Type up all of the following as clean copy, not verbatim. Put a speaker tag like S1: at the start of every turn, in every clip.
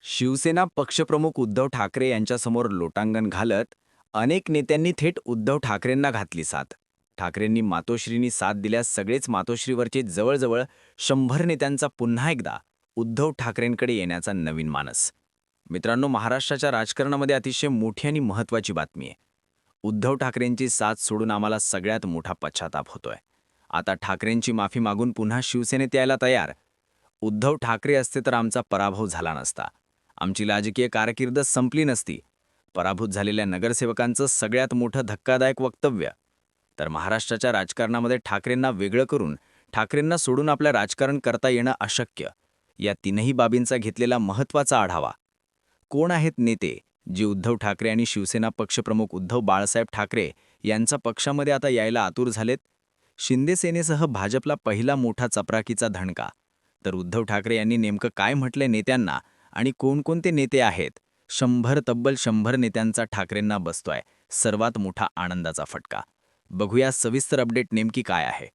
S1: शिवसेना पक्षप्रमुख उद्धव ठाकरे यांच्यासमोर लोटांगण घालत अनेक नेत्यांनी थेट उद्धव ठाकरेंना घातली साथ. ठाकरेंनी मातोश्रींनी साथ दिल्यास सगळेच मातोश्रीवरचे जवळजवळ 100 नेत्यांचा पुन्हा एकदा उद्धव ठाकरेंकडे येण्याचा नवीन मानस. मित्रांनो, महाराष्ट्राच्या राजकारणामध्ये अतिशय मोठी आणि महत्त्वाची बातमी आहे. उद्धव ठाकरेंची साथ सोडून आम्हाला सगळ्यात मोठा पश्चाताप होतोय. आता ठाकरेंची माफी मागून पुन्हा शिवसेनेत यायला तयार. उद्धव ठाकरे असते तर आमचा पराभव झाला नसता. आमची राजकीय कारकीर्दच संपली नसती. पराभूत झालेल्या नगरसेवकांचं सगळ्यात मोठं धक्कादायक वक्तव्य. तर महाराष्ट्राच्या राजकारणामध्ये ठाकरेंना वेगळं करून ठाकरेंना सोडून आपलं राजकारण करता येणं अशक्य. या तीनही बाबींचा घेतलेला महत्त्वाचा आढावा. कोण आहेत नेते जे उद्धव ठाकरे आणि शिवसेना पक्षप्रमुख उद्धव बाळासाहेब ठाकरे यांचा पक्षामध्ये आता यायला आतुर झालेत? शिंदे सेनेसह भाजपला पहिला मोठा चपराकीचा धणका. तर उद्धव ठाकरे यांनी नेमकं काय म्हटलंय नेत्यांना आणि कोणकोणते नेते आहेत? तब्बल 100 नेत्यांचा ठाकरेंना बसतोय सर्वात मोठा आनंदाचा फटका. बघूया सविस्तर अपडेट नेमकी काय आहे.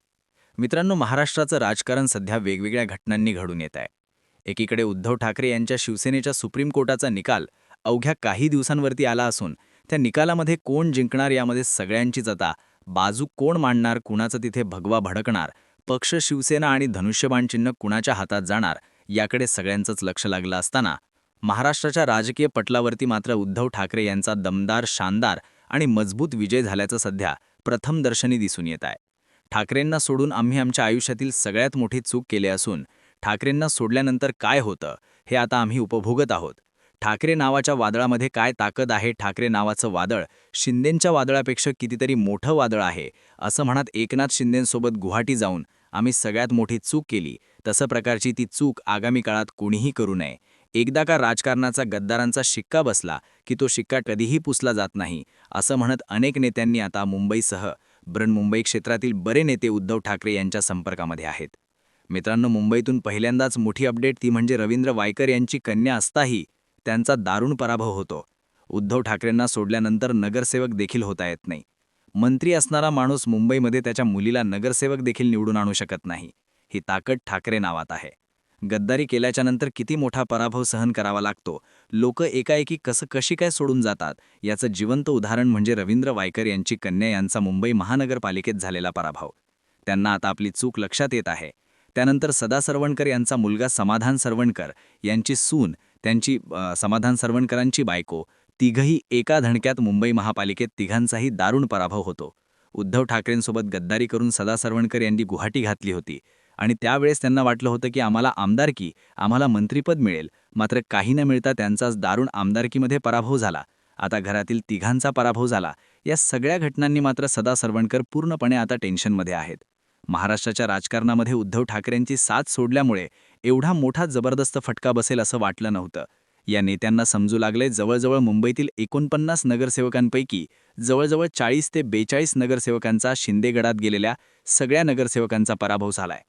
S1: मित्रांनो, महाराष्ट्राचं राजकारण सध्या वेगवेगळ्या घटनांनी घडून येत आहे. एकीकडे उद्धव ठाकरे यांच्या शिवसेनेच्या सुप्रीम कोर्टाचा निकाल अवघ्या काही दिवसांवरती आला असून त्या निकालामध्ये कोण जिंकणार यामध्ये सगळ्यांचीच आता बाजू कोण मांडणार, कुणाचं तिथे भगवा भडकणार, पक्ष शिवसेना आणि धनुष्यबाण चिन्ह कुणाच्या हातात जाणार याकडे सगळ्यांचंच लक्ष लागलं असताना महाराष्ट्राच्या राजकीय पटलावरती मात्र उद्धव ठाकरे यांचा दमदार, शानदार आणि मजबूत विजय झाल्याचं सध्या प्रथमदर्शनी दिसून येत आहे. ठाकरेंना सोडून आम्ही आमच्या आयुष्यातील सगळ्यात मोठी चूक केली असून ठाकरेंना सोडल्यानंतर काय होतं हे आता आम्ही उपभोगत आहोत. ठाकरे नावाच्या वादळामध्ये काय ताकद आहे, ठाकरे नावाचं वादळ शिंदेंच्या वादळापेक्षा कितीतरी मोठं वादळ आहे, असं म्हणत एकनाथ शिंदेंसोबत गुवाहाटी जाऊन आम्ही सगळ्यात मोठी चूक केली. तसं प्रकारची ती चूक आगामी काळात कोणीही करू नये. एकदा का राजकारणाचा गद्दारांचा शिक्का बसला की तो शिक्का कधीही पुसला जात नाही, असं म्हणत अनेक नेत्यांनी आता मुंबईसह बृहन्मुंबई क्षेत्रातील बरे नेते उद्धव ठाकरे यांच्या संपर्कामध्ये आहेत. मित्रांनो, मुंबईतून पहिल्यांदाच मोठी अपडेट ती म्हणजे रवींद्र वायकर यांची कन्या असताही त्यांचा दारुण पराभव होतो. उद्धव ठाकरेंना सोडल्यानंतर नगरसेवक देखील होता येत नाही. मंत्री असणारा माणूस मुंबईमध्ये त्याच्या मुलीला नगरसेवक देखील निवडून आणू शकत नाही. ही ताकद ठाकरे नावात आहे. गद्दारी केल्याच्यानंतर किती मोठा पराभव सहन करावा लागतो, लोक एकाएकी कशी काय सोडून जातात याचं जिवंत उदाहरण म्हणजे रवींद्र वायकर यांची कन्या यांचा मुंबई महानगरपालिकेत झालेला पराभव. त्यांना आता आपली चूक लक्षात येत आहे. त्यानंतर सदा सरवणकर यांचा मुलगा समाधान सरवणकर यांची सून, त्यांची समाधान सरवणकरांची बायको, तिघही एका धडक्यात मुंबई महापालिकेत तिघांचाही दारुण पराभव होतो. उद्धव ठाकरेंसोबत गद्दारी करून सदा सरवणकर यांनी गुवाहाटी घातली होती आणि त्यावेळेस त्यांना वाटलं होतं की आम्हाला आमदारकी, आम्हाला मंत्रिपद मिळेल. मात्र काही न मिळता त्यांचाच दारुण आमदारकीमध्ये पराभव झाला. आता घरातील तिघांचा पराभव झाला. या सगळ्या घटनांनी मात्र सदा सरवणकर पूर्णपणे आता टेन्शनमध्ये आहेत. महाराष्ट्राच्या राजकारणामध्ये उद्धव ठाकरेंची साथ सोडल्यामुळे एवढा मोठा जबरदस्त फटका बसेल असं वाटलं नव्हतं. या नेत्यांना समजू लागले जवळजवळ मुंबईतील 49 नगरसेवकांपैकी जवळजवळ 40 ते 42 नगरसेवकांचा शिंदेगडात गेलेल्या सगळ्या नगरसेवकांचा पराभव झालाय.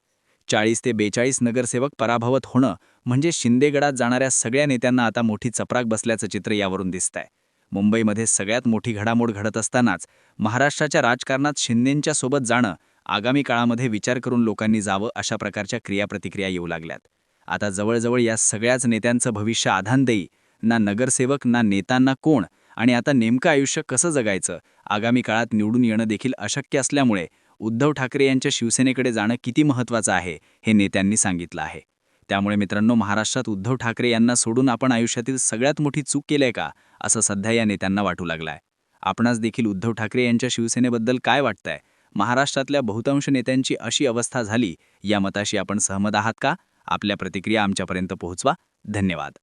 S1: 40 ते 42 नगरसेवक पराभवत होणं म्हणजे शिंदेगडात जाणाऱ्या सगळ्या नेत्यांना आता मोठी चपराक बसल्याचं चित्र यावरून दिसतंय. मुंबईमध्ये सगळ्यात मोठी घडामोड घडत असतानाच महाराष्ट्राच्या राजकारणात शिंदेंच्या सोबत जाणं आगामी काळामध्ये विचार करून लोकांनी जावं अशा प्रकारच्या क्रियाप्रतिक्रिया येऊ लागल्यात. आता जवळजवळ या सगळ्याच नेत्यांचं भविष्य आधानदेयी. ना नगरसेवक, ना नेत्यांना कोण आणि आता नेमकं आयुष्य कसं जगायचं, आगामी काळात निवडून येणं देखील अशक्य असल्यामुळे उद्धव ठाकरे यांच्या शिवसेनेकडे जाणं किती महत्त्वाचं आहे हे नेत्यांनी सांगितलं आहे. त्यामुळे मित्रांनो, महाराष्ट्रात उद्धव ठाकरे यांना सोडून आपण आयुष्यातील सगळ्यात मोठी चूक केली आहे का, असं सध्या या नेत्यांना वाटू लागलंय. आपणास देखील उद्धव ठाकरे यांच्या शिवसेनेबद्दल काय वाटतंय? महाराष्ट्रातल्या बहुतांश नेत्यांची अशी अवस्था झाली, या मताशी आपण सहमत आहात का? आपल्या प्रतिक्रिया आमच्यापर्यंत पोहोचवा. धन्यवाद.